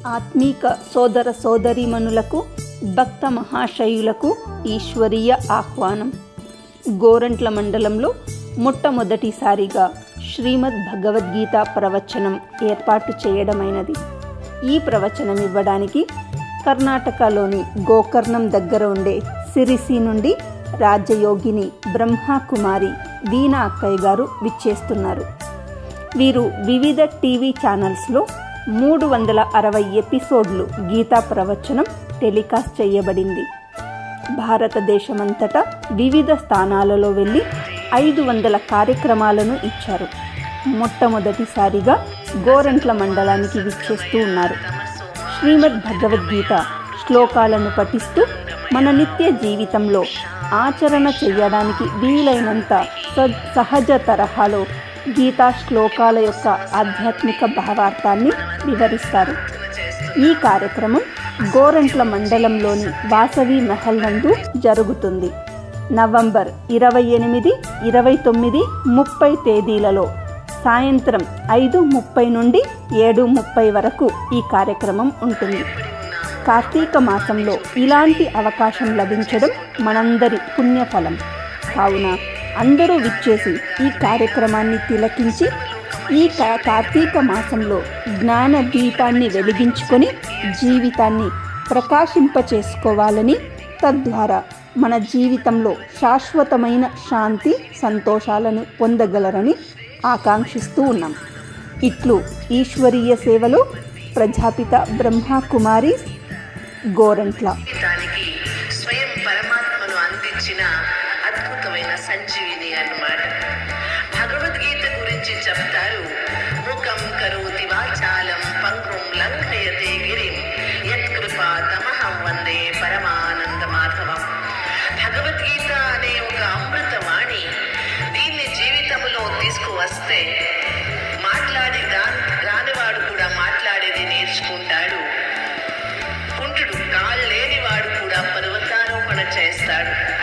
ఆత్మీక సోదర సోదరీమణులకు, భక్త మహాశయులకు ఈశ్వరీయ ఆహ్వానం. గోరంట్ల మండలంలో మొట్టమొదటిసారిగా శ్రీమద్ భగవద్గీత ప్రవచనం ఏర్పాటు చేయడమైనది. ఈ ప్రవచనం ఇవ్వడానికి కర్ణాటకలోని గోకర్ణం దగ్గర ఉండే సిరిసి నుండి రాజయోగిని బ్రహ్మకుమారి దీనా అక్కయ్య గారు విచ్చేస్తున్నారు. వీరు వివిధ టీవీ ఛానల్స్లో 360 ఎపిసోడ్లు గీతా ప్రవచనం టెలికాస్ట్ చేయబడింది. భారతదేశమంతటా వివిధ స్థానాలలో వెళ్ళి 500 కార్యక్రమాలను ఇచ్చారు. మొట్టమొదటిసారిగా గోరంట్ల మండలానికి విచ్చేస్తూ ఉన్నారు. శ్రీమద్ భగవద్గీత శ్లోకాలను పఠిస్తూ మన నిత్య జీవితంలో ఆచరణ చేయడానికి వీలైనంత సహజ తరహాలో గీతా శ్లోకాల యొక్క ఆధ్యాత్మిక భావార్థాన్ని వివరిస్తారు. ఈ కార్యక్రమం గోరంట్ల మండలంలోని వాసవి మహల్ నందు జరుగుతుంది. నవంబర్ 28, 29, 30 తేదీలలో సాయంత్రం 5:30 నుండి 7:30 వరకు ఈ కార్యక్రమం ఉంటుంది. కార్తీక మాసంలో ఇలాంటి అవకాశం లభించడం మనందరి పుణ్యఫలం. కావున అందరూ విచ్చేసి ఈ కార్యక్రమాన్ని తిలకించి ఈ కార్తీక మాసంలో జ్ఞాన దీపాన్ని వెలిగించుకొని జీవితాన్ని ప్రకాశింపచేసుకోవాలని, తద్వారా మన జీవితంలో శాశ్వతమైన శాంతి సంతోషాలను పొందగలరని ఆకాంక్షిస్తూ ఉన్నాం. ఇట్లు ఈశ్వరీయ సేవలో ప్రజాపిత బ్రహ్మకుమారి, గోరంట్ల. స్వయం పరమాత్మను అందించిన అద్భుతమైన సంజీవిని అన్నమాట. భగవద్గీత గురించి చెప్తారు. ముఖం కరోతి వాచాలం పంగుం లంఘయతే గిరిం యత్కృపా తమహం వందే పరమానంద మాధవం. భగవద్గీత అనే ఒక అమృతవాణి. దీన్ని జీవితంలో తీసుకువస్తే రానివాడు కూడా మాట్లాడేది నేర్చుకుంటాడు.